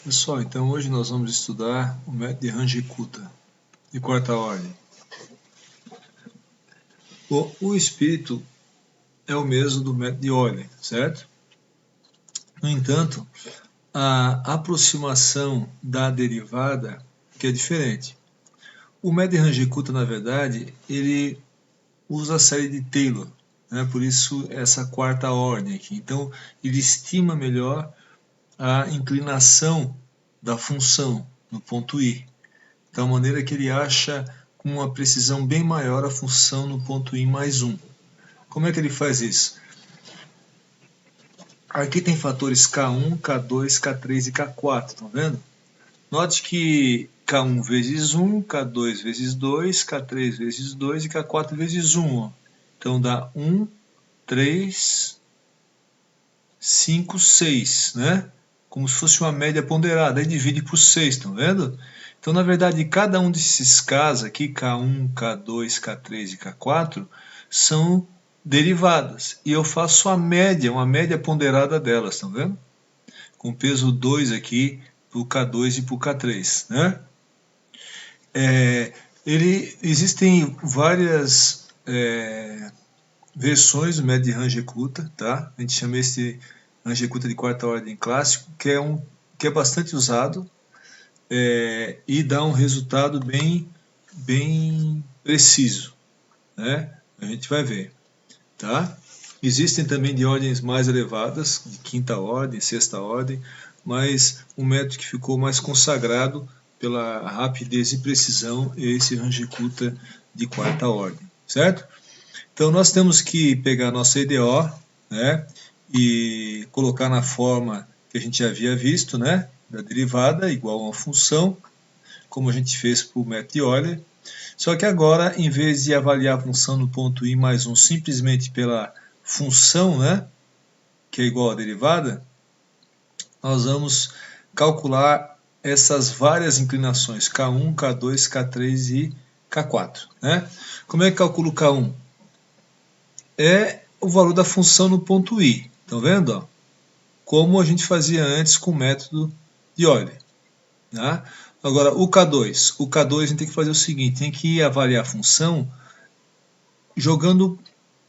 Pessoal, então hoje nós vamos estudar o método de Range-Kutta, de quarta ordem. Bom, o espírito é o mesmo do método de Euler, certo? No entanto, a aproximação da derivada que é diferente. O método de Range-Kutta, na verdade, ele usa a série de Taylor, né? Por isso essa quarta ordem aqui. Então, ele estima melhor a inclinação da função no ponto I, de tal maneira que ele acha com uma precisão bem maior a função no ponto I mais 1. Como é que ele faz isso? Aqui tem fatores K1, K2, K3 e K4, estão vendo? Note que K1 vezes 1, K2 vezes 2, K3 vezes 2 e K4 vezes 1. Ó. Então dá 1, 3, 5, 6, né? Como se fosse uma média ponderada. Aí divide por 6, estão vendo? Então, na verdade, cada um desses Ks aqui, K1, K2, K3 e K4, são derivadas. E eu faço a média, uma média ponderada delas, estão vendo? Com peso 2 aqui para o K2 e para o K3, né? Existem várias versões do método de Range-Kutta, tá? A gente chama esse Range-Kutta de quarta ordem clássico, que é bastante usado e dá um resultado bem preciso, né? A gente vai ver, tá? Existem também de ordens mais elevadas, de quinta ordem, sexta ordem, mas o método que ficou mais consagrado pela rapidez e precisão é esse Range-Kutta de quarta ordem, certo? Então nós temos que pegar a nossa EDO, né, e colocar na forma que a gente já havia visto, né, da derivada igual a uma função, como a gente fez para o método de Euler. Só que agora, em vez de avaliar a função no ponto I mais 1 simplesmente pela função, né, que é igual à derivada, nós vamos calcular essas várias inclinações, K1, K2, K3 e K4. Né? Como é que calcula o K1? É o valor da função no ponto I. Estão vendo? Ó? Como a gente fazia antes com o método de Euler. Tá? Agora, o K2 a gente tem que fazer o seguinte, tem que avaliar a função jogando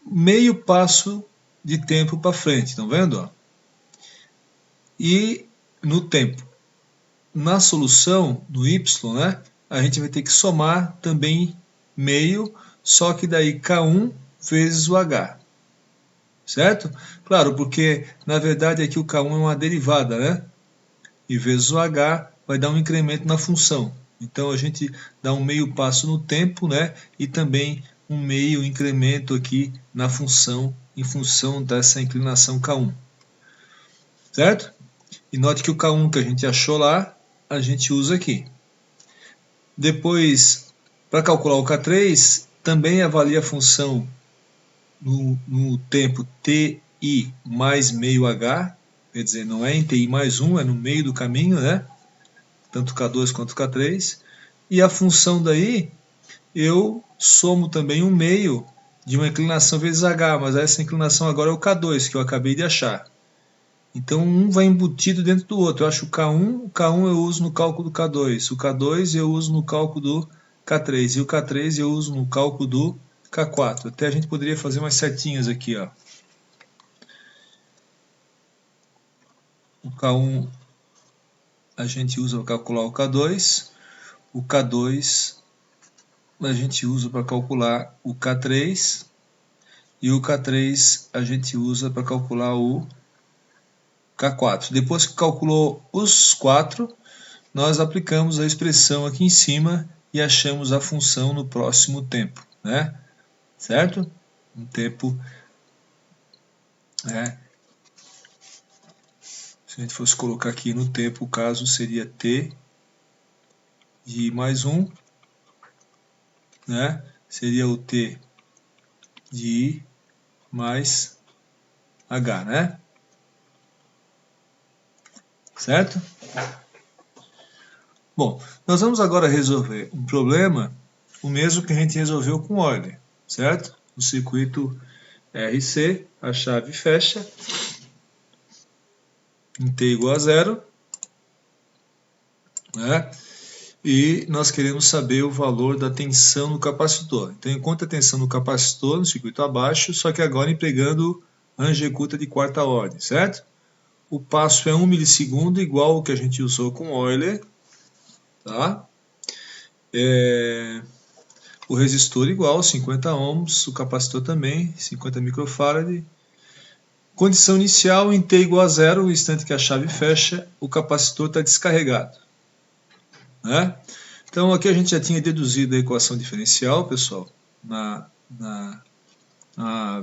meio passo de tempo para frente, estão vendo? Ó? E no tempo. Na solução, no Y, né, a gente vai ter que somar também meio, só que daí K1 vezes o H. Certo? Claro, porque na verdade aqui o K1 é uma derivada, né? E vezes o H vai dar um incremento na função. Então a gente dá um meio passo no tempo, né? E também um meio incremento aqui na função, em função dessa inclinação K1. Certo? E note que o K1 que a gente achou lá, a gente usa aqui. Depois, para calcular o K3, também avalia a função no tempo ti mais meio h, quer dizer, não é em ti mais 1, é no meio do caminho, né? Tanto K2 quanto K3. E a função daí, eu somo também um meio de uma inclinação vezes h, mas essa inclinação agora é o K2, que eu acabei de achar. Então, um vai embutido dentro do outro. Eu acho o K1 eu uso no cálculo do K2, o K2 eu uso no cálculo do K3, e o K3 eu uso no cálculo do K4. Até a gente poderia fazer umas setinhas aqui. Ó. O K1 a gente usa para calcular o K2 a gente usa para calcular o K3, e o K3 a gente usa para calcular o K4. Depois que calculou os quatro, nós aplicamos a expressão aqui em cima e achamos a função no próximo tempo, né? Certo? Um tempo, né? Se a gente fosse colocar aqui no tempo, o caso seria t de I mais 1, né? Seria o t de I mais h, né? Certo? Bom, nós vamos agora resolver um problema, o mesmo que a gente resolveu com Euler, certo? O circuito RC, a chave fecha em t igual a 0, né? E nós queremos saber o valor da tensão no capacitor. Então, enquanto a tensão no capacitor, no circuito abaixo, só que agora empregando Anja-Ecuta de quarta ordem, certo? O passo é 1 milissegundo, igual o que a gente usou com Euler, tá? O resistor igual, 50 ohms, o capacitor também, 50 microfarad. Condição inicial, em T igual a zero, no instante que a chave fecha, o capacitor está descarregado, né? Então aqui a gente já tinha deduzido a equação diferencial, pessoal, na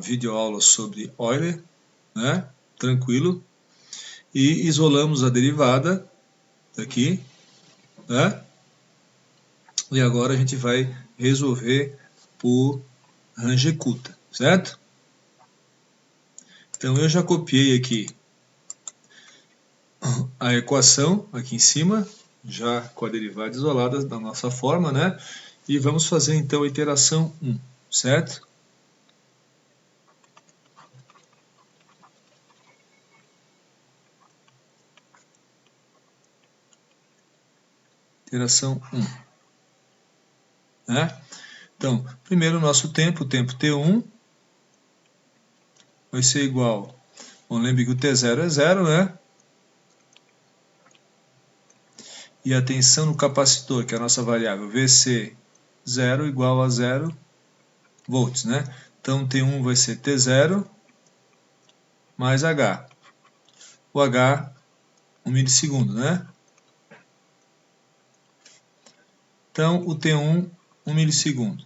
videoaula sobre Euler, né? Tranquilo. E isolamos a derivada aqui, né? E agora a gente vai resolver por Anja-Ecuta, certo? Então eu já copiei aqui a equação aqui em cima, já com a derivada isolada da nossa forma, né? E vamos fazer então a iteração 1, certo? Iteração 1, né? Então, primeiro o nosso tempo, o tempo T1, vai ser igual, bom, lembre que o T0 é 0, né? E a tensão no capacitor, que é a nossa variável, VC 0 igual a 0 volts, né? Então T1 vai ser T0 mais H. O H, 1 milissegundo, né? Então o T1, 1 milissegundo.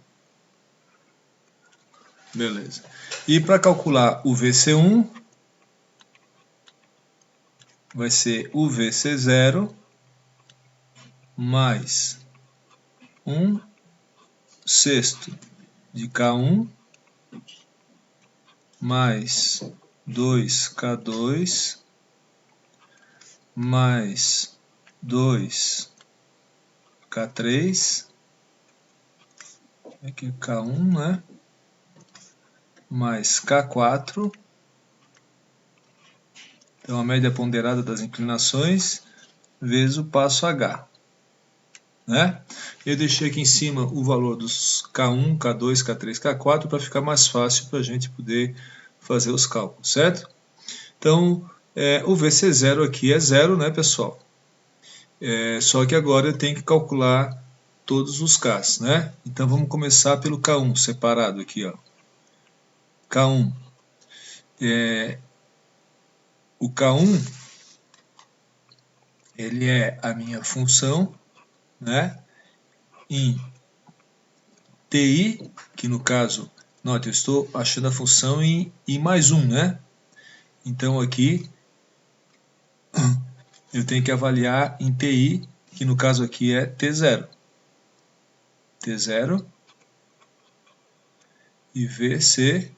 Beleza. E para calcular o VC1, vai ser o VC0 mais 1 sexto de K1 mais 2K2 mais 2K3, aqui é K1, né? Mais K4, então a média ponderada das inclinações, vezes o passo H, né? Eu deixei aqui em cima o valor dos K1, K2, K3, K4 para ficar mais fácil para a gente poder fazer os cálculos, certo? Então, o VC0 aqui é 0, né, pessoal? Só que agora eu tenho que calcular todos os Ks, né? Então vamos começar pelo K1, separado aqui, ó. K1. O K1, ele é a minha função, né? Em TI, que no caso, note, eu estou achando a função em I mais 1, né? Então aqui eu tenho que avaliar em TI, que no caso aqui é T0. T0 e VC0.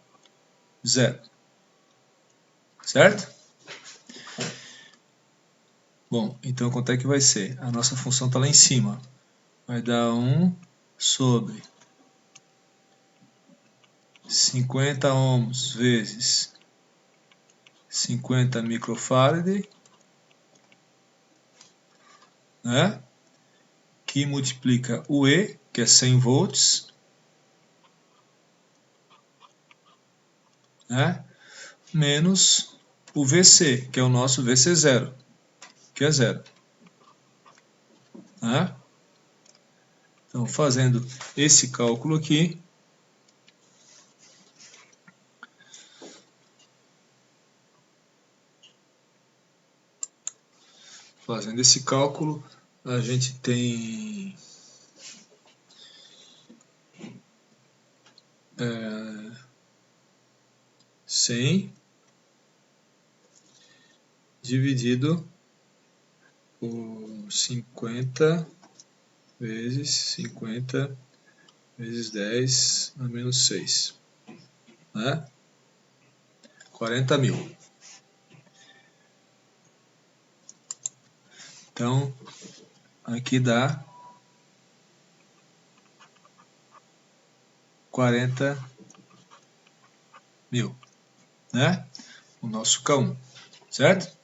Certo? Bom, então quanto é que vai ser? A nossa função está lá em cima. Vai dar 1 sobre 50 ohms vezes 50 microfarad, né? Que multiplica o E, que é 100 volts, né? Menos o VC, que é o nosso VC0, que é 0. Né? Então, fazendo esse cálculo aqui, a gente tem 100 dividido por 50 vezes 50 vezes 10 a menos 6, né? 40 mil. Então, aqui dá 40 mil, né? O nosso K1, certo?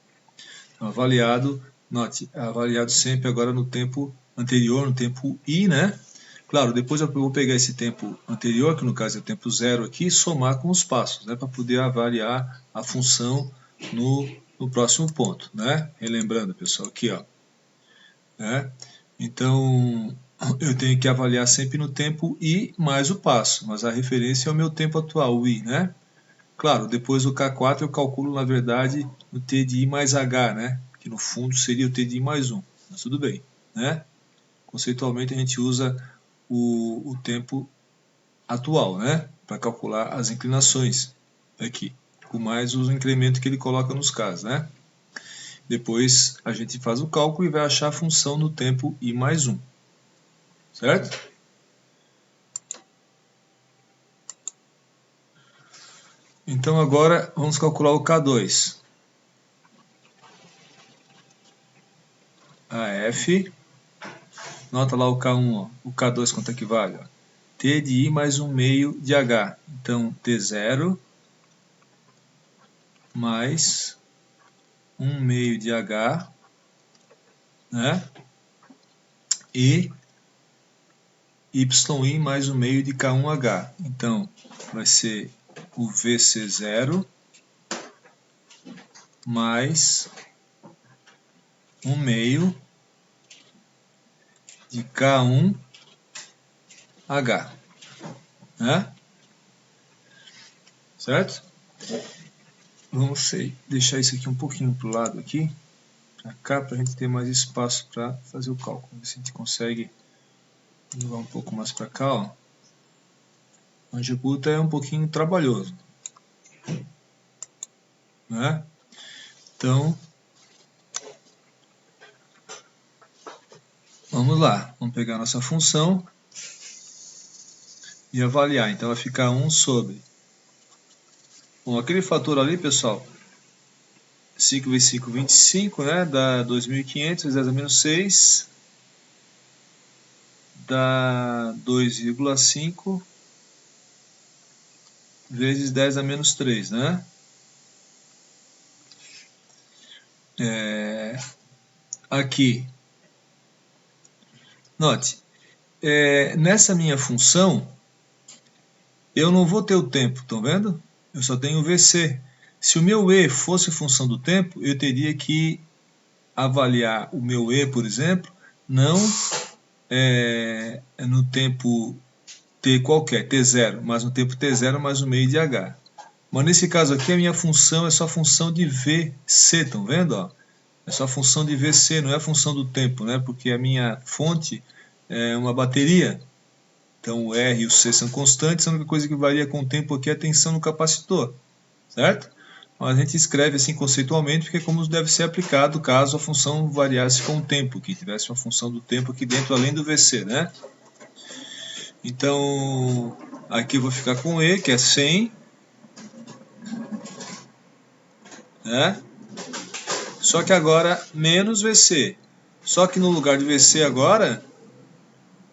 Então, avaliado Note, é avaliado sempre agora no tempo anterior, no tempo I, né? Claro, depois eu vou pegar esse tempo anterior, que no caso é o tempo zero aqui, e somar com os passos, né? Para poder avaliar a função no próximo ponto, né? Relembrando, pessoal, aqui, ó. Né? Então, eu tenho que avaliar sempre no tempo I mais o passo, mas a referência é o meu tempo atual, o I, né? Claro, depois do K4 eu calculo, na verdade, o T de I mais H, né? Que no fundo seria o T de I mais 1, mas tudo bem, né? Conceitualmente a gente usa o tempo atual, né? Para calcular as inclinações aqui, com mais os incrementos que ele coloca nos casos, né? Depois a gente faz o cálculo e vai achar a função no tempo I mais 1, certo? Então agora vamos calcular o K2. AF, nota lá o K1, ó. O K2 quanto é que vale? Ó? T de I mais 1 meio de H. Então T0 mais 1 meio de H, né? E YI mais 1 meio de K1H. Então vai ser o VC0 mais 1 meio de K1H, né? Certo? Vamos deixar isso aqui um pouquinho para o lado aqui, para cá, para a gente ter mais espaço para fazer o cálculo. Ver se a gente consegue levar um pouco mais para cá, ó. A algebuta é um pouquinho trabalhoso, né? Então, vamos lá. Vamos pegar a nossa função e avaliar. Então, vai ficar 1 sobre... Bom, aquele fator ali, pessoal, 5 vezes 5, 25, né? Dá 2.500 vezes 10 a menos 6. Dá 2,5 vezes 10 a menos 3, né? Aqui, note, nessa minha função, eu não vou ter o tempo, estão vendo? Eu só tenho o VC. Se o meu E fosse função do tempo, eu teria que avaliar o meu E, por exemplo, não no tempo T qualquer, T0, mas no tempo T0 mais o meio de H. Mas nesse caso aqui, a minha função é só função de VC, estão vendo? Ó? É só função de VC, não é função do tempo, né? Porque a minha fonte é uma bateria. Então o R e o C são constantes, a única coisa que varia com o tempo aqui é a tensão no capacitor, certo? Mas a gente escreve assim conceitualmente, porque é como deve ser aplicado caso a função variasse com o tempo, que tivesse uma função do tempo aqui dentro, além do VC, né? Então, aqui eu vou ficar com E, que é 100, né? Só que agora menos VC. Só que no lugar de VC agora,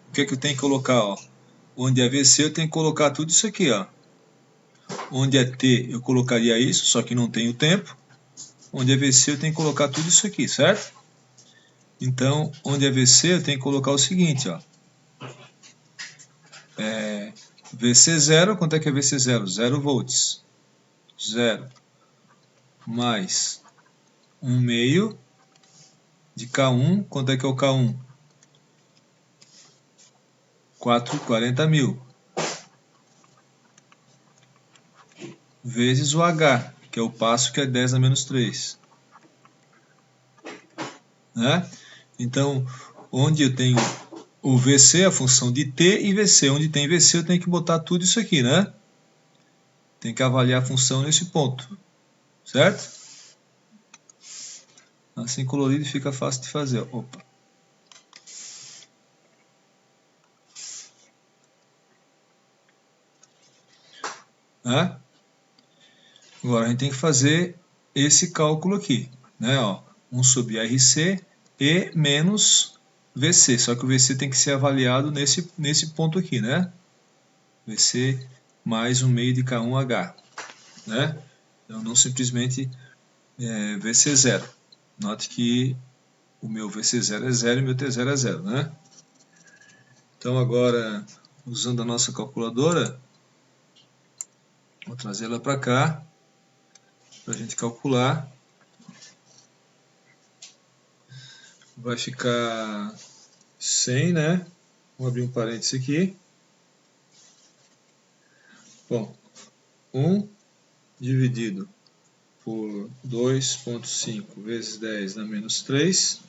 o que é que eu tenho que colocar? Ó? Onde é VC eu tenho que colocar tudo isso aqui. Ó. Onde é T eu colocaria isso, só que não tem o tempo. Onde é VC eu tenho que colocar tudo isso aqui, certo? Então, onde é VC eu tenho que colocar o seguinte. Ó. VC0, quanto é que é VC0? 0 volts. 0 mais 1 meio de K1, quanto é que é o K1? 40 mil. Vezes o H, que é o passo que é 10 a menos 3. Né? Então, onde eu tenho o VC, a função de T e VC. Onde tem VC eu tenho que botar tudo isso aqui, né? Tem que avaliar a função nesse ponto. Certo? Assim colorido fica fácil de fazer. Opa. Né? Agora a gente tem que fazer esse cálculo aqui, né? Ó, 1 sobre RC e menos VC, só que o VC tem que ser avaliado nesse ponto aqui, né? VC mais 1 meio de K1H, né? Então não simplesmente VC0. Note que o meu VC0 é 0 e o meu T0 é 0, né? Então agora, usando a nossa calculadora, vou trazê-la para cá, para a gente calcular. Vai ficar 100, né? Vou abrir um parênteses aqui. Bom, 1 dividido por 2,5 vezes 10 dá menos 3,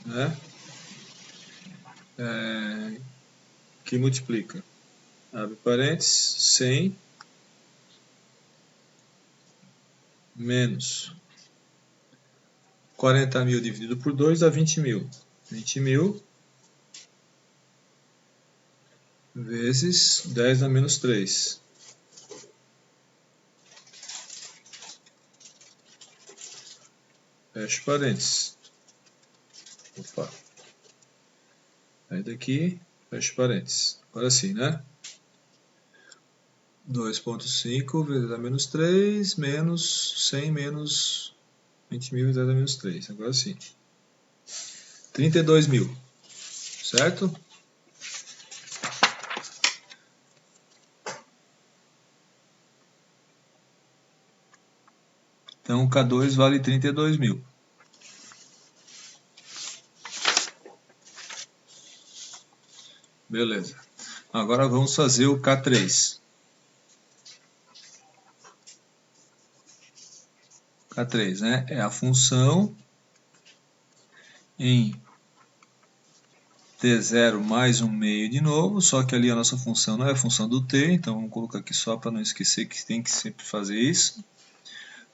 né? Que multiplica, abre parênteses, 100 menos 40.000 dividido por 2 dá 20.000. 20.000 vezes 10 dá menos 3. Fecha parênteses. Opa. Aí daqui, fecha parênteses. Agora sim, né? 2,5 vezes 10 a menos 3, menos 100 menos 20.000 vezes 10 a menos 3. Agora sim. 32.000. Certo? Então, o K2 vale 32.000. Beleza. Agora vamos fazer o K3. K3, né? É a função em T0 mais um meio de novo, só que ali a nossa função não é a função do T, então vamos colocar aqui só para não esquecer que tem que sempre fazer isso.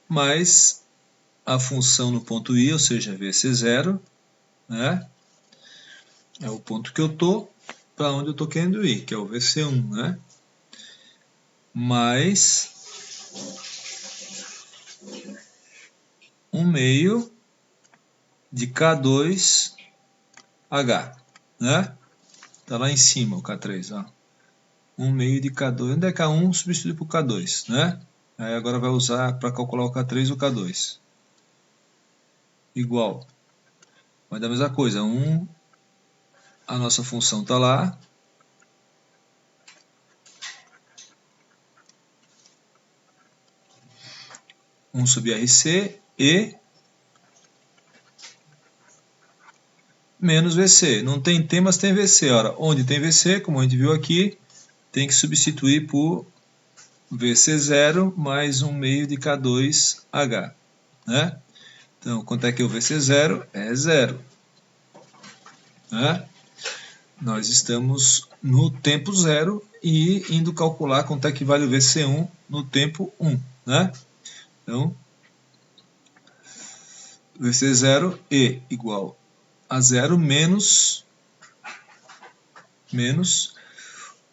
Mais a função no ponto I, ou seja, VC0, né? É o ponto que eu estou, para onde eu estou querendo ir, que é o VC1, né? Mais um meio de K2H, né? Tá lá em cima o K3, ó. Um meio de K2, onde é K1 substituído por K2, né? Aí agora vai usar para calcular o K3 o K2. Igual. Vai dar a mesma coisa, a nossa função está lá. Um sobre RC e menos VC. Não tem T, mas tem VC. Ora, onde tem VC, como a gente viu aqui, tem que substituir por VC0 mais um meio de K2H. Né? Então, quanto é que é o VC0? É 0. Né? Nós estamos no tempo 0 e indo calcular quanto é que vale o VC1 no tempo 1. Né? Então, VC0 E igual a 0 menos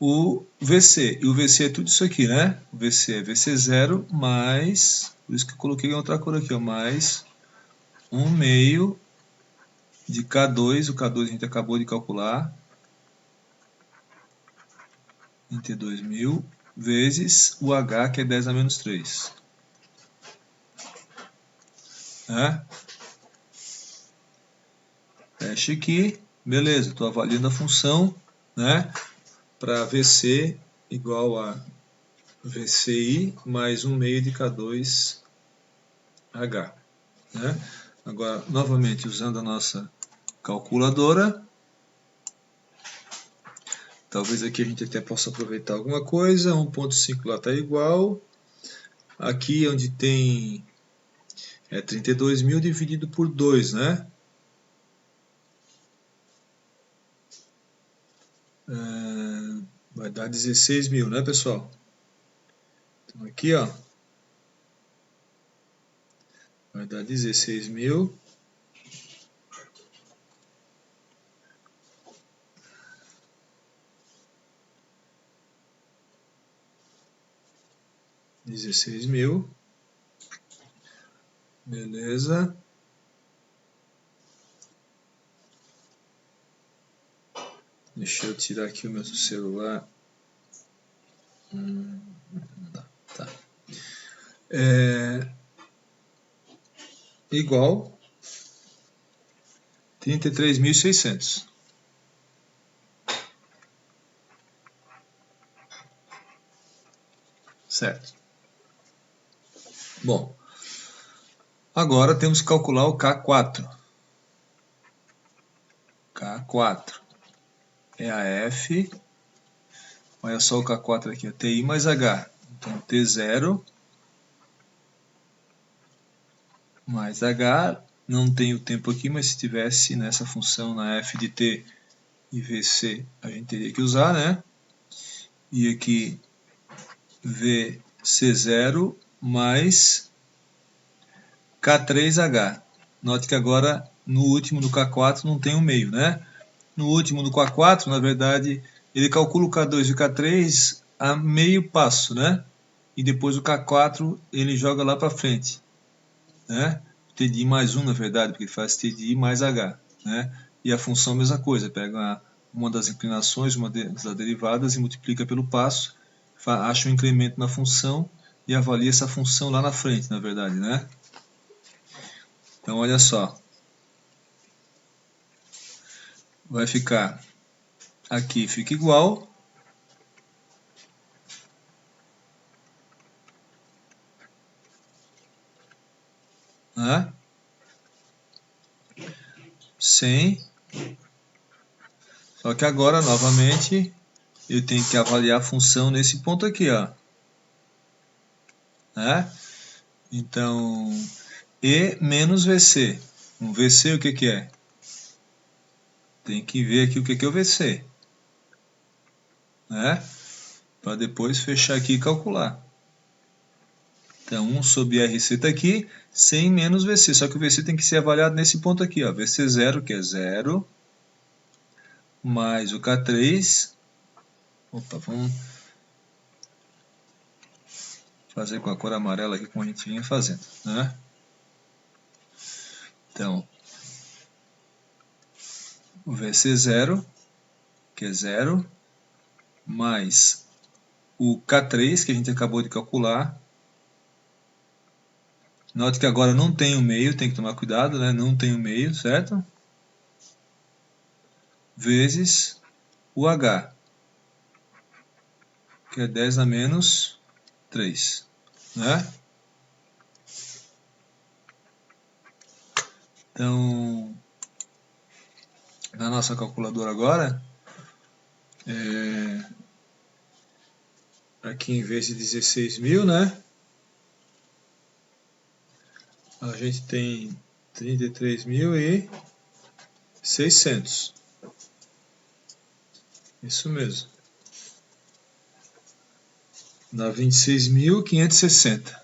o VC. E o VC é tudo isso aqui, né? O VC é VC0 mais, por isso que eu coloquei outra cor aqui, ó, mais 1 meio de K2, o K2 a gente acabou de calcular, 32.000, vezes o H, que é 10 a menos 3. Né? Fecha aqui, beleza, estou avaliando a função, né? Para VC igual a VCI mais 1 meio de K2H. Né? Agora, novamente, usando a nossa calculadora, talvez aqui a gente até possa aproveitar alguma coisa, 1,5 lá está igual, aqui onde tem 32.000 dividido por 2, né? Vai dar 16.000, né, pessoal? Então aqui, ó, vai dar 16.000. 16.000. Beleza. Deixa eu tirar aqui o meu celular. Tá. Igual 33.600. Certo. Bom, agora temos que calcular o K4. K4 é a F, olha só o K4 aqui, TI mais H. Então, T0 mais H, não tem o tempo aqui, mas se tivesse nessa função na F de T e VC, a gente teria que usar, né? E aqui VC0 mais K3H. Note que agora no último do K4 não tem um meio, né? No último do K4, na verdade, ele calcula o K2 e o K3 a meio passo, né? E depois o K4 ele joga lá para frente, né? TDI mais 1, na verdade, porque ele faz TDI mais H, né? E a função a mesma coisa, pega uma das inclinações, uma das derivadas e multiplica pelo passo, acha um incremento na função e avalia essa função lá na frente, na verdade, né? Então, olha só. Vai ficar, aqui fica igual. Né? 100. Só que agora, novamente, eu tenho que avaliar a função nesse ponto aqui, ó. Né? Então, E menos VC. Um VC o que que é? Tem que ver aqui o que que é o VC. Né? Para depois fechar aqui e calcular. Então, 1 sobre RC está aqui, 100 menos VC. Só que o VC tem que ser avaliado nesse ponto aqui, ó. VC0, que é 0, mais o K3. Opa, vamos fazer com a cor amarela aqui, como a gente vinha fazendo, né? Então, o VC0, que é 0, mais o K3, que a gente acabou de calcular. Note que agora não tem o meio, tem que tomar cuidado, né? Não tem o meio, certo? Vezes o H, que é 10 a menos 3, né? Então, na nossa calculadora agora, aqui em vez de 16.000, né? A gente tem 33.600. Isso mesmo. Dá 26.560.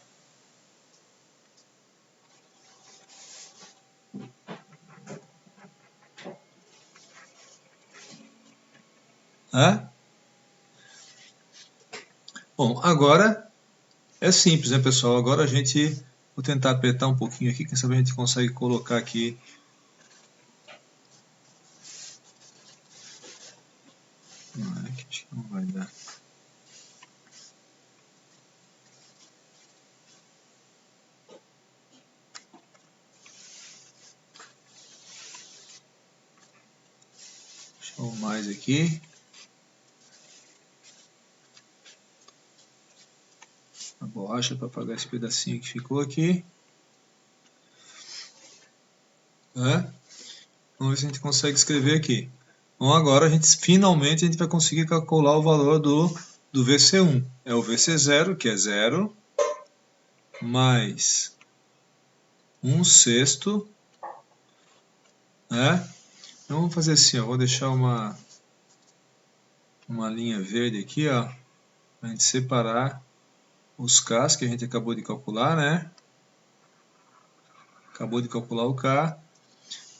Né? Bom, agora é simples, né, pessoal? Agora a gente... Vou tentar apertar um pouquinho aqui, quem sabe a gente consegue colocar aqui. Aqui acho que não vai dar. Deixa eu mais aqui. A borracha para apagar esse pedacinho que ficou aqui. Vamos ver se a gente consegue escrever aqui. Bom, agora finalmente a gente vai conseguir calcular o valor do VC1. É o VC0, que é 0, mais 1/6, né? Então vamos fazer assim, ó, vou deixar uma linha verde aqui, ó, para a gente separar os K's que a gente acabou de calcular, né? Acabou de calcular o K.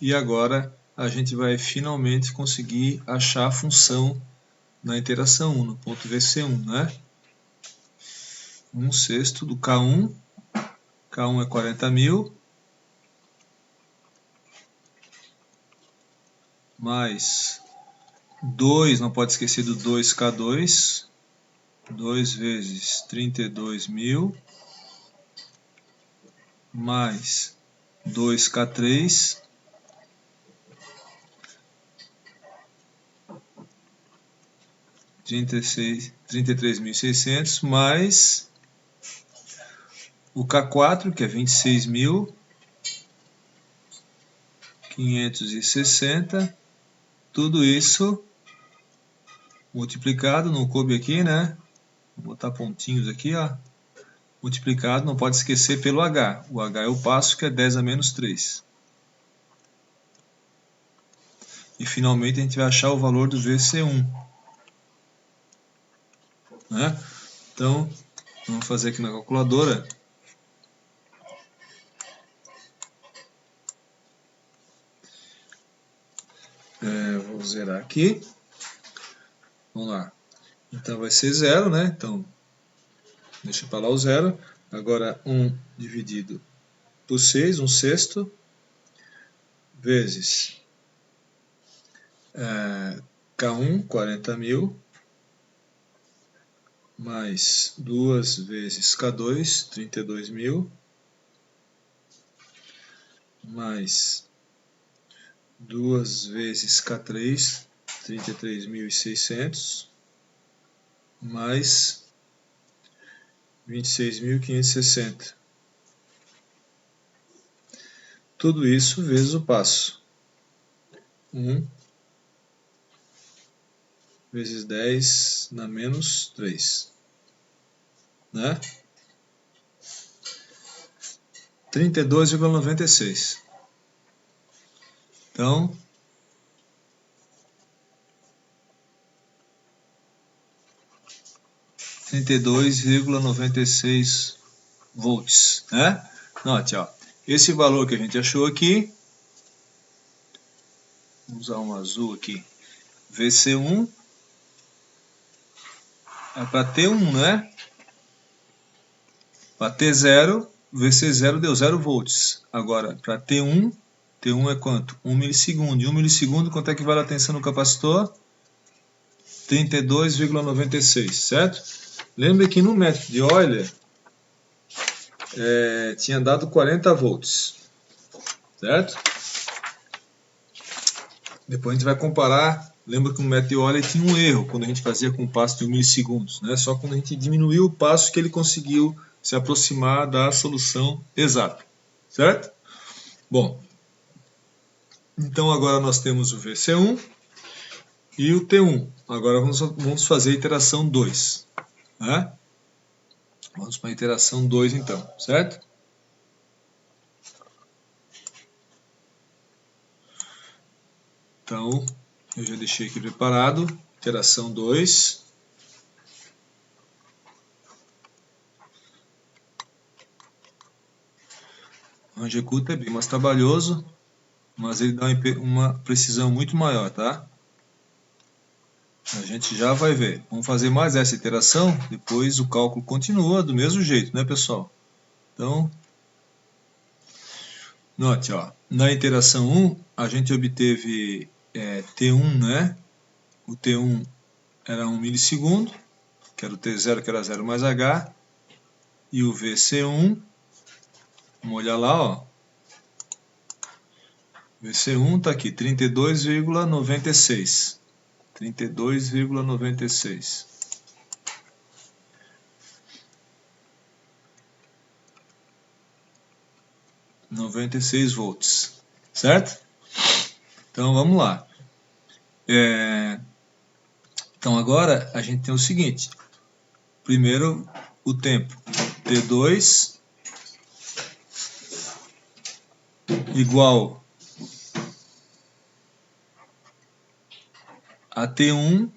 E agora a gente vai finalmente conseguir achar a função na iteração 1, no ponto VC1, né? 1/6 do K1. K1 é 40.000. Mais 2, não pode esquecer do 2K2. 2 vezes 32.000. Mais 2K3. 33.600 mais o K4, que é 26.560, tudo isso multiplicado, não coube aqui, né? Vou botar pontinhos aqui, ó. Multiplicado, não pode esquecer pelo H. O H é o passo, que é 10 a menos 3. E finalmente a gente vai achar o valor do VC1. Né? Então, vamos fazer aqui na calculadora. Vou zerar aqui. Vamos lá. Então vai ser 0, né? Então, deixa para lá o 0. Agora 1 dividido por 6, 1/6, vezes K1, 40.000, mais 2 vezes K2, 32.000, mais 2 vezes K3, 33.600, mais 26.560. Tudo isso vezes o passo. 1 vezes 10 na menos 3. Né? 32,96. Então, R$ 32,96 volts, né? Note, ó, esse valor que a gente achou aqui, vou usar um azul aqui, VC1, é para T1, né? Para T0, VC0 deu 0 volts. Agora, para T1 é quanto? 1 milissegundo. E 1 milissegundo, quanto é que vale a tensão no capacitor? 32,96, certo? Lembre que no método de Euler, tinha dado 40 volts, certo? Depois a gente vai comparar. Lembra que no método de Euler tinha um erro quando a gente fazia com um passo de 1 milissegundos, né? Só quando a gente diminuiu o passo que ele conseguiu se aproximar da solução exata, certo? Bom, então agora nós temos o VC1 e o T1. Agora vamos fazer a iteração 2, né? Vamos para a iteração 2 então, certo? Então, eu já deixei aqui preparado, iteração 2. O Rangecuta é bem mais trabalhoso, mas ele dá uma precisão muito maior, tá? A gente já vai ver. Vamos fazer mais essa iteração, depois o cálculo continua do mesmo jeito, né, pessoal? Então, note, ó, na iteração 1, a gente obteve T1, né? O T1 era 1 milissegundo, que era o T0, que era 0 mais H, e o VC1, vamos olhar lá, ó. VC1 está aqui, 32,96. 32,96. volts, certo? Então vamos lá. Então agora a gente tem o seguinte. Primeiro o tempo T2 igual a T1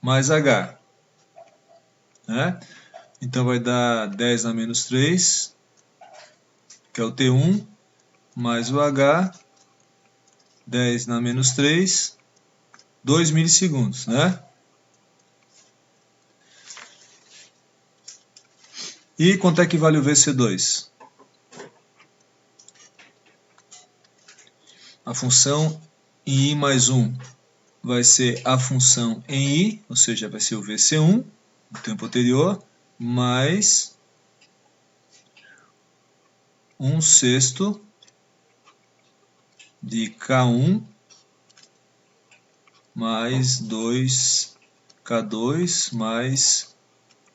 mais H, né? Então vai dar 10 a menos 3, que é o T1, mais o H, 10 na menos 3, 2 milissegundos, né? E quanto é que vale o VC2? A função em I mais 1 vai ser a função em I, ou seja, vai ser o VC1, no tempo anterior, mais 1/6 de K1 mais 2 K2 mais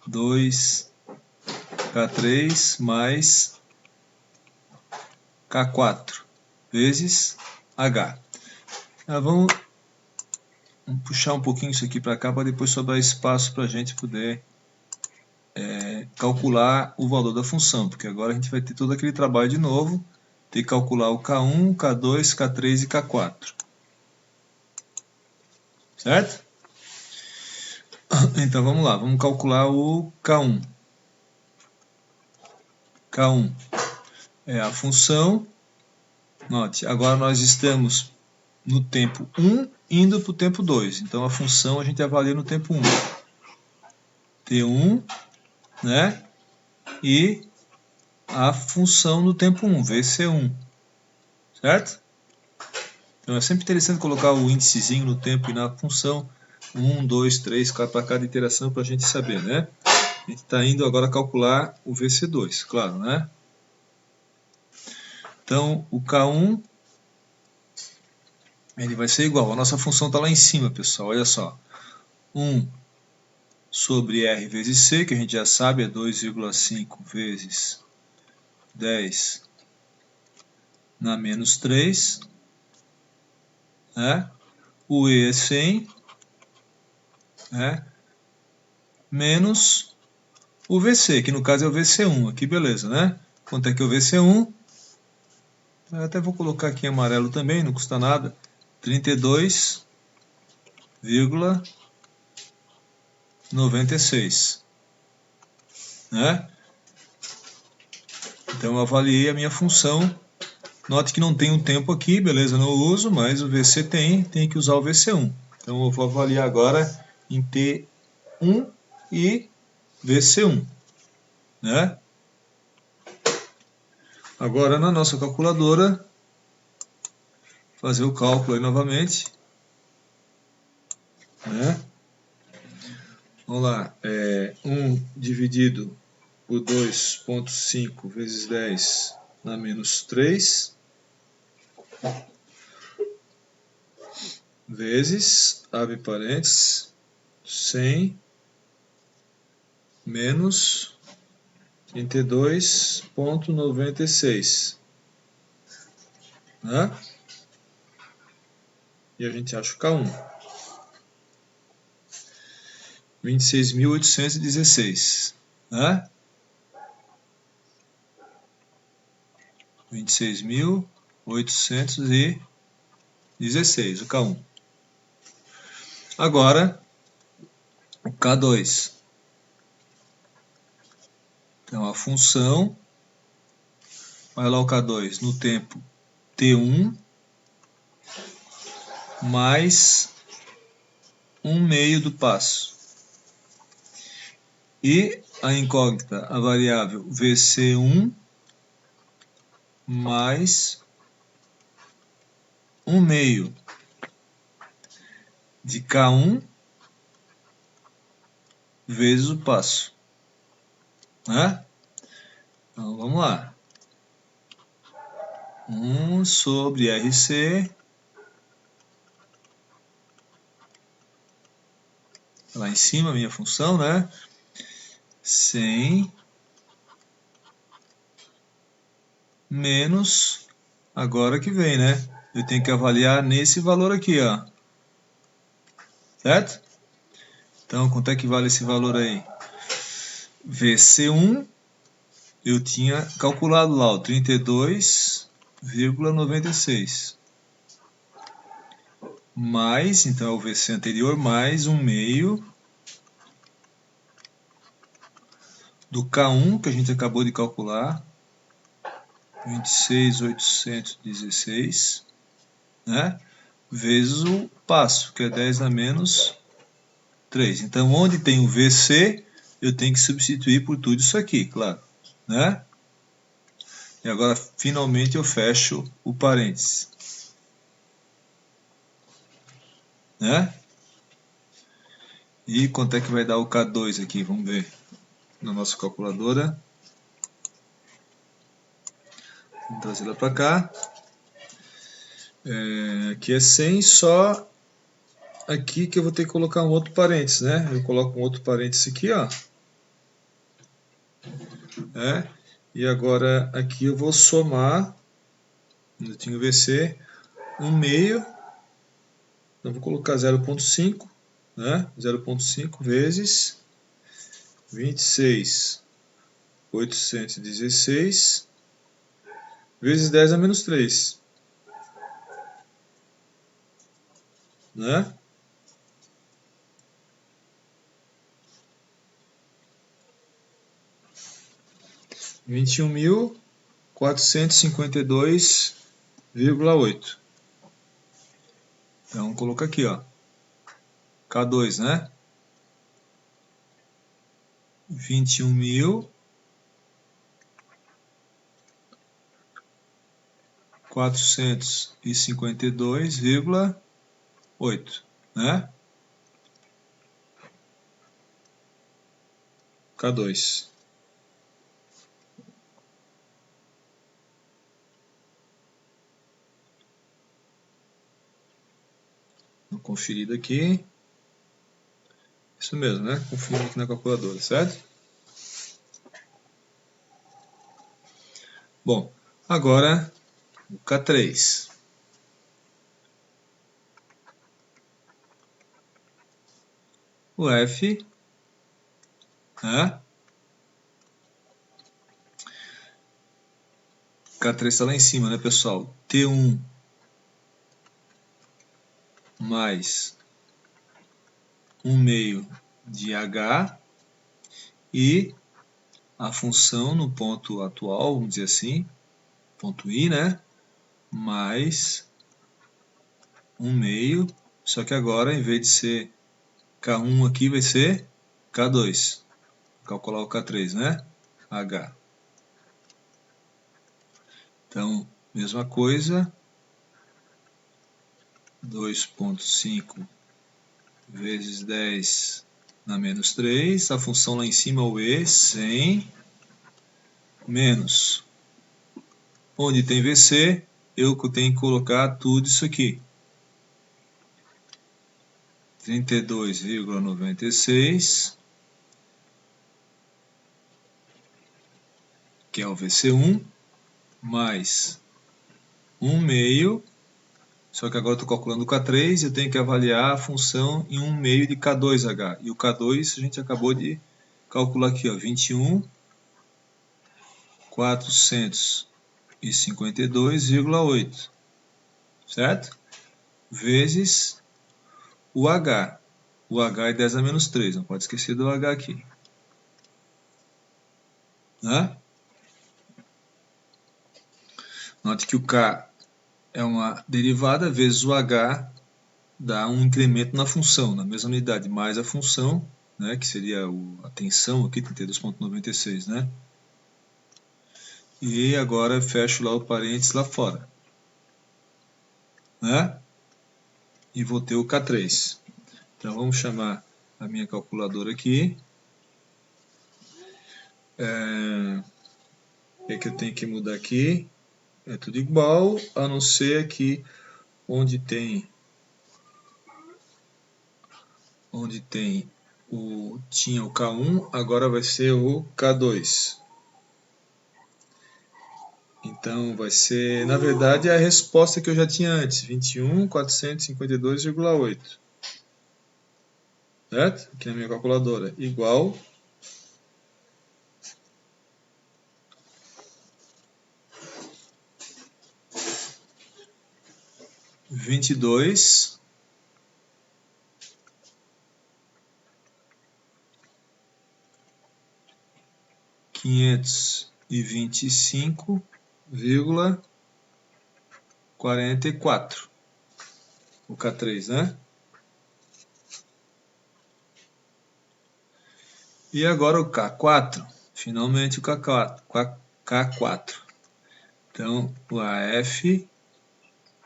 2K3 mais K4 vezes H. Vamos puxar um pouquinho isso aqui para cá para depois sobrar espaço para a gente poder calcular o valor da função, porque agora a gente vai ter todo aquele trabalho de novo, ter que calcular o K1, K2, K3 e K4. Certo? Então vamos lá, vamos calcular o K1. K1 é a função, note, agora nós estamos no tempo 1 indo para o tempo 2, então a função a gente avalia no tempo 1. T1, né? E a função no tempo 1, VC1, certo? Então é sempre interessante colocar o índicezinho no tempo e na função 1, 2, 3, para cada iteração para a gente saber, né? A gente está indo agora calcular o VC2, claro, né? Então o K1 ele vai ser igual, a nossa função está lá em cima, pessoal, olha só. 1 sobre R vezes C, que a gente já sabe, é 2,5 vezes 10 na menos 3, né? O E é 100, né? Menos o VC, que no caso é o VC1, aqui beleza, né? Quanto é que é o VC1? Eu até vou colocar aqui em amarelo também, não custa nada. 32,96, né? Então eu avaliei a minha função. Note que não tem um tempo aqui, beleza, não uso, mas o VC tem que usar o VC1. Então eu vou avaliar agora em T1 e VC1, né? Agora na nossa calculadora, fazer o cálculo aí novamente, né? Vamos lá, 1 dividido por 2,5 vezes 10 na menos 3, vezes, abre parênteses, 100 menos 32,96, né? E a gente acha o K1. 26.816, né? 26.816, o K1. Agora, o K2. Então, a função, olha lá o K2, no tempo T1, mais 1/2 do passo. E a incógnita, a variável VC1, mais 1/2 de K1 vezes o passo, né? Então vamos lá. 1 sobre RC, lá em cima a minha função, né? 100 menos, agora que vem, né? Eu tenho que avaliar nesse valor aqui, ó. Certo? Então, quanto é que vale esse valor aí? VC1, eu tinha calculado lá, o 32,96. Mais, então é o VC anterior, mais 1/2 do K1, que a gente acabou de calcular, 26.816, né? Vezes o passo, que é 10 a menos 3. Então, onde tem o VC, eu tenho que substituir por tudo isso aqui, claro, né? E agora, finalmente, eu fecho o parênteses, né? E quanto é que vai dar o K2 aqui? Vamos ver na nossa calculadora. Vamos trazer ela para cá. Aqui é 100, só aqui que eu vou ter que colocar um outro parênteses, né? Eu coloco um outro parênteses aqui, ó. E agora aqui eu vou somar, no VC, 1/2. Então vou colocar 0,5, né? 0,5 vezes 26.816 vezes 10 a menos 3, né? R$ 21.452,8. Então, coloca aqui, ó. K2, né? 21.452,8, né? K2. Vou conferir aqui. Isso mesmo, né? Confirmo aqui na calculadora, certo? Bom, agora o K3. O F, né? K3 está lá em cima, né, pessoal? T1 mais 1/2 de H e a função no ponto atual, vamos dizer assim, ponto I, né? Mais 1/2, só que agora em vez de ser K1 aqui vai ser K2. Vou calcular o K3, né? H. Então, mesma coisa, 2,5 vezes 10 na menos 3, a função lá em cima é o E, 100, menos, onde tem VC, eu tenho que colocar tudo isso aqui, 32,96, que é o VC1, mais 1/2, só que agora eu estou calculando o K3 e eu tenho que avaliar a função em 1/2 de K2H. E o K2 a gente acabou de calcular aqui, ó, 21.452,8, certo? Vezes o H. O H é 10 a menos 3, não pode esquecer do H aqui. Né? Note que o K é uma derivada vezes o H dá um incremento na função, na mesma unidade, mais a função, né, que seria a tensão aqui, 32,96, né? E agora fecho lá o parênteses lá fora, né? E vou ter o K3. Então vamos chamar a minha calculadora aqui. O que eu tenho que mudar aqui? É tudo igual, a não ser aqui onde tem tinha o K1, agora vai ser o K2. Então vai ser, na verdade, a resposta que eu já tinha antes, 21.452,8. Certo? Aqui na minha calculadora, igual 22.525,44. O K3, né? E agora o K4. Finalmente o K4. Então, o AF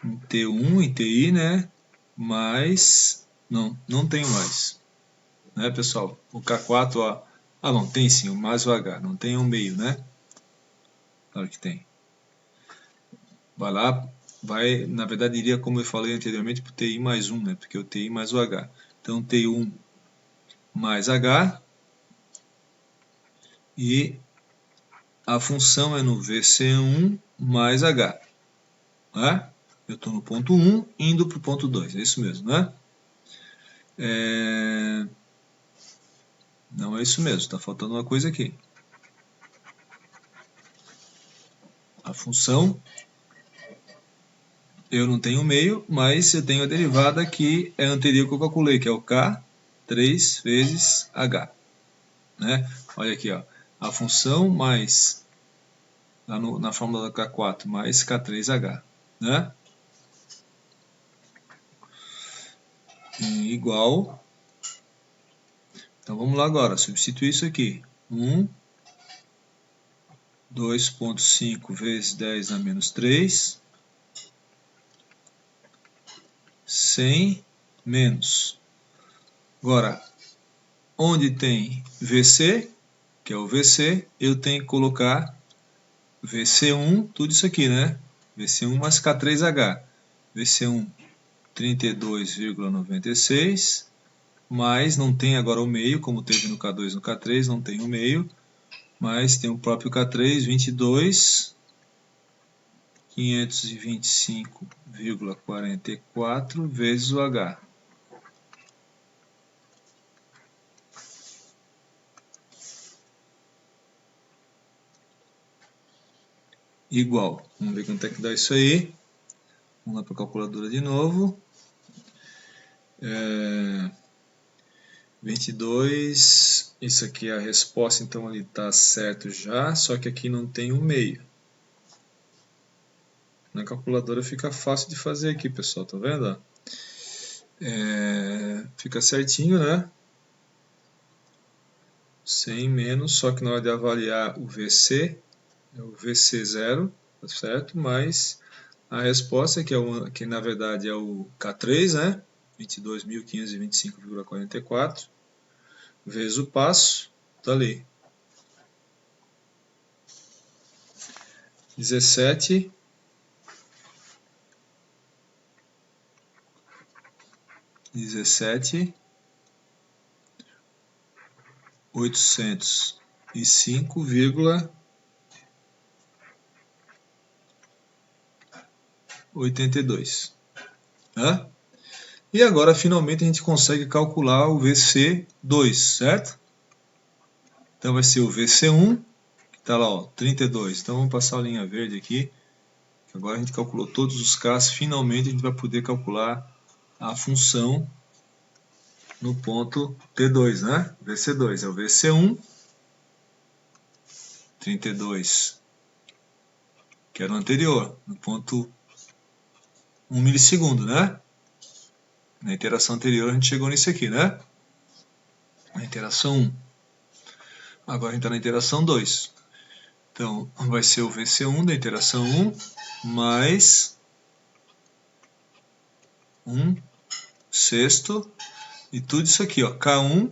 em T1 e TI, né? Mais... Não tem mais. Né, pessoal? O K4, ó. Ah, não, tem sim, o mais o H. Não tem um meio, né? Claro que tem. Vai lá, na verdade, iria, como eu falei anteriormente, para o TI mais 1, né? Porque o TI mais o H. Então, TI1 mais H, e a função é no VC1 mais H. Né? Eu estou no ponto 1, indo para o ponto 2, é isso mesmo, né? Não é isso mesmo, está faltando uma coisa aqui. A função, eu não tenho meio, mas eu tenho a derivada que é anterior que eu calculei, que é o K 3 vezes H. Né? Olha aqui, ó, a função mais, lá na fórmula da K4, mais K3H. Né? Igual. Então vamos lá agora, substituir isso aqui. 2,5 vezes 10 a menos 3, 100 menos. Agora, onde tem VC, que é o VC, eu tenho que colocar VC1, tudo isso aqui, né? VC1 mais K3H. VC1, 32,96, mas não tem agora o meio, como teve no K2 e no K3, não tem o meio, mas tem o próprio K3, 22, 525,44 vezes o H. Igual. Vamos ver quanto é que dá isso aí. Vamos lá para a calculadora de novo. 22. Isso aqui é a resposta, então ali está certo já, só que aqui não tem o meio. Na calculadora fica fácil de fazer aqui, pessoal, tá vendo? Fica certinho, né? 100 menos, só que na hora de avaliar o VC, é o VC0, tá certo? Mas a resposta, que na verdade é o K3, né? 22.525,44, vezes o passo, tá ali. 17 805,82. Né? E agora finalmente a gente consegue calcular o VC2, certo? Então vai ser o VC1, que está lá, ó, 32. Então vamos passar a linha verde aqui. Agora a gente calculou todos os K's, finalmente a gente vai poder calcular a função no ponto T2, né? VC2 é o VC1, 32, que era o anterior, no ponto 1 milissegundo, né? Na iteração anterior a gente chegou nisso aqui, né? Na iteração 1. Agora a gente está na iteração 2. Então vai ser o VC1 da iteração 1 mais 1 sexto e tudo isso aqui, ó, K1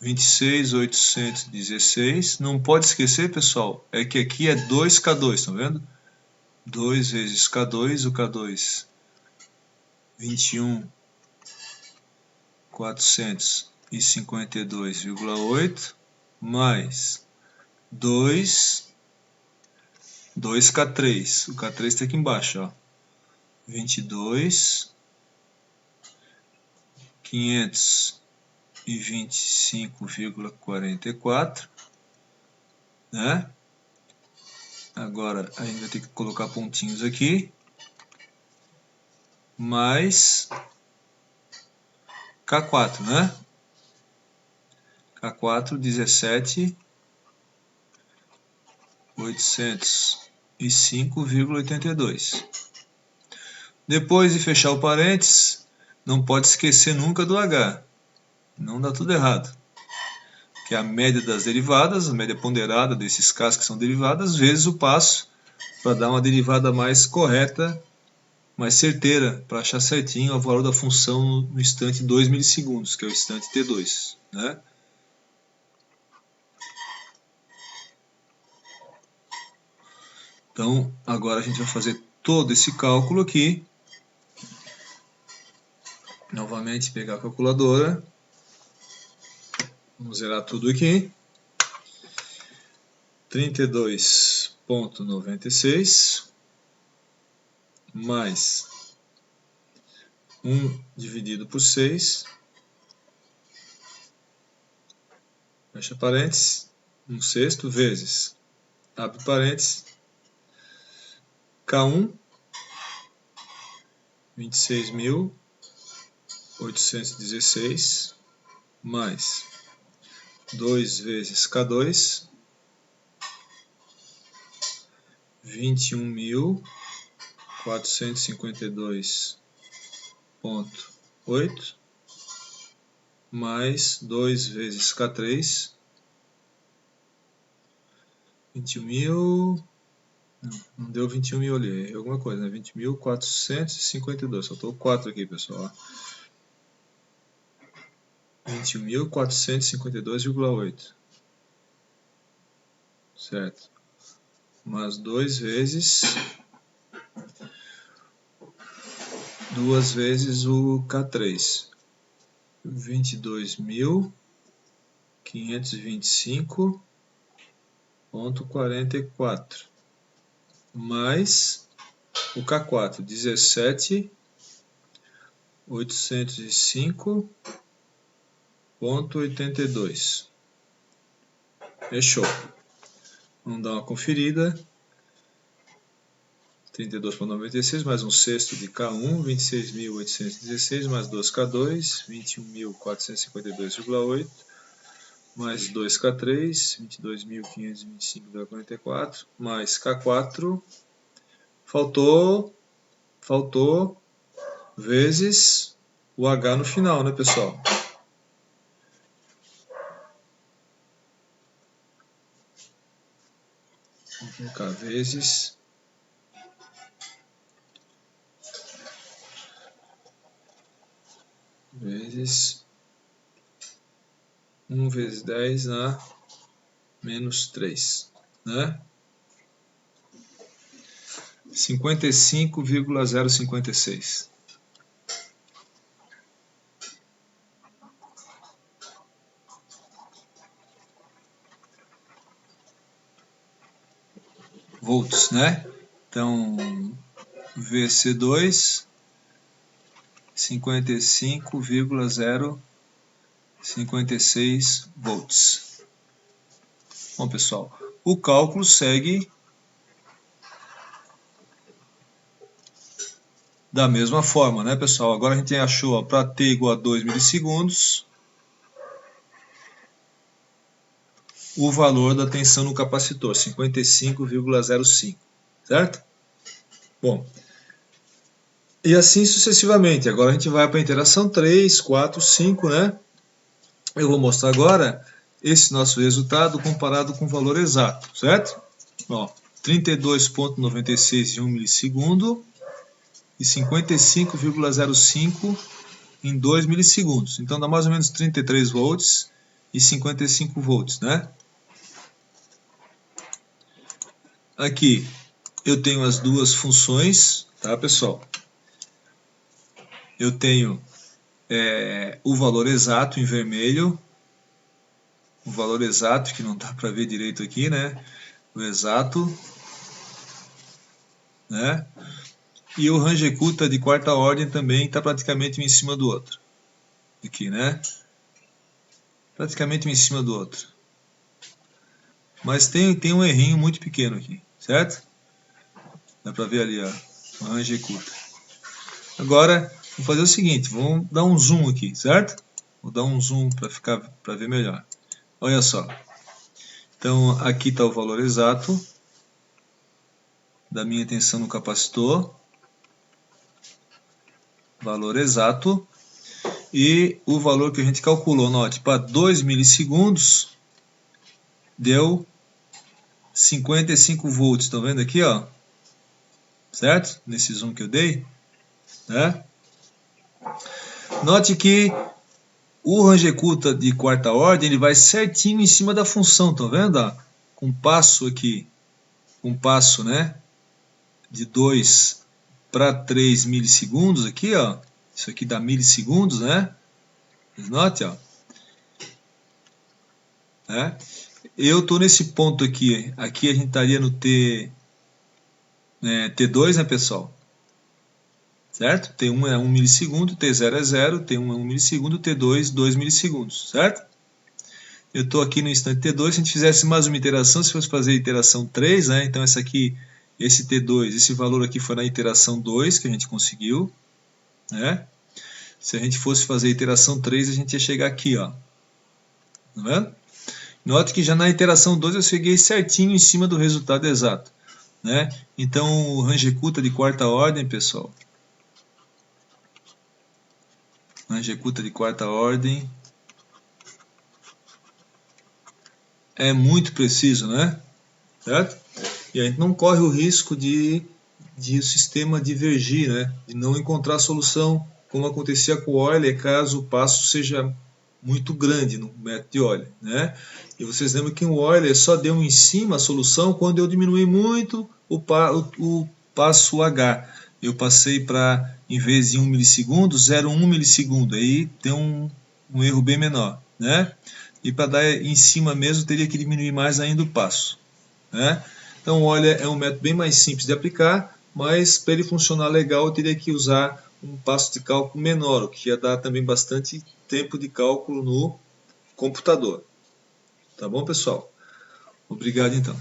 26.816. Não pode esquecer, pessoal, é que aqui é 2K2, estão vendo? 2 vezes K2, o K2 21.452,8 mais 2K3. O K3 está aqui embaixo, ó. 22.525,44, né? Agora ainda tem que colocar pontinhos aqui, mais K4, né? K4, 17.805,82. Depois de fechar o parênteses, não pode esquecer nunca do H. Não dá tudo errado. Que é a média das derivadas, a média ponderada desses K's que são derivadas, vezes o passo, para dar uma derivada mais correta, mais certeira, para achar certinho o valor da função no instante 2 milissegundos, que é o instante T2. Né? Então, agora a gente vai fazer todo esse cálculo aqui. Novamente pegar a calculadora. Vamos zerar tudo aqui. 32,96 mais 1 dividido por 6, fecha parênteses, 1/6 vezes, abre parênteses, K1, 26.816, mais 2 vezes K2, 21.452,8, mais 2 vezes K3, 21.000, não deu 21.000 ali, errei alguma coisa, né? 20.452, faltou 4 aqui, pessoal. 21.452,8, certo? Mais 2 vezes o K3, 22.525,44, mais o K4, 17.805,82. Fechou. Vamos dar uma conferida. 32,96 mais 1/6 de K1, 26.816 mais 2 K2, 21.452,8 mais 2 K3, 22.525,44 mais K4, faltou vezes o H no final, né, pessoal? Vou colocar vezes 1 vezes 10 na menos 3, né? 55,056. Volts, né? Então, VC2, 55,056 volts. Bom, pessoal, o cálculo segue da mesma forma, né, pessoal? Agora a gente achou para T igual a 2 milissegundos o valor da tensão no capacitor, 55,05, certo? Bom, e assim sucessivamente. Agora a gente vai para a interação 3, 4, 5, né? Eu vou mostrar agora esse nosso resultado comparado com o valor exato, certo? Ó, 32,96 em 1 milissegundo e 55,05 em 2 milissegundos. Então dá mais ou menos 33 volts e 55 volts, né? Aqui eu tenho as duas funções, tá, pessoal? Eu tenho o valor exato em vermelho, o valor exato que não dá para ver direito aqui, né? O exato, né? E o Range-Kutta de quarta ordem também está praticamente um em cima do outro. Aqui, né? Praticamente um em cima do outro. Mas tem um errinho muito pequeno aqui, certo? Dá para ver ali, ó, o Range-Kutta. Agora, vou fazer o seguinte, vamos dar um zoom aqui, certo? Vou dar um zoom para ver melhor. Olha só. Então, aqui está o valor exato da minha tensão no capacitor. Valor exato. E o valor que a gente calculou, note, para 2 milissegundos, deu 55 volts. Estão vendo aqui, ó? Certo? Nesse zoom que eu dei, né? Note que o Range-Kutta de quarta ordem, ele vai certinho em cima da função, estão vendo? Ó? Com passo aqui, com passo, né? de 2 para 3 milissegundos aqui, ó. Isso aqui dá milissegundos, né? Note, ó. Eu estou nesse ponto aqui. Aqui a gente estaria no T2, né, pessoal? Certo? T1 é 1 milissegundo, T0 é 0, T1 é 1 milissegundo, T2, 2 milissegundos, certo? Eu estou aqui no instante T2, se a gente fizesse mais uma iteração, se fosse fazer a iteração 3, né? Então essa aqui, esse T2, esse valor aqui foi na iteração 2 que a gente conseguiu, né? Se a gente fosse fazer a iteração 3, a gente ia chegar aqui, ó. Tá vendo? Note que já na iteração 2 eu cheguei certinho em cima do resultado exato, né? Então o Rangecuta de quarta ordem, pessoal. Rangecuta de quarta ordem é muito preciso, né? Certo? E a gente não corre o risco de o sistema divergir, né? De não encontrar solução, como acontecia com o Euler, caso o passo seja muito grande no método de Euler, né? E vocês lembram que o Euler só deu em cima a solução quando eu diminui muito o passo H. Eu passei para, em vez de 1 milissegundo, 0,1 milissegundo. Aí tem um erro bem menor, né? E para dar em cima mesmo, teria que diminuir mais ainda o passo, né? Então, o Euler é um método bem mais simples de aplicar, mas para ele funcionar legal, eu teria que usar um passo de cálculo menor, o que ia dar também bastante tempo de cálculo no computador. Tá bom, pessoal? Obrigado, então.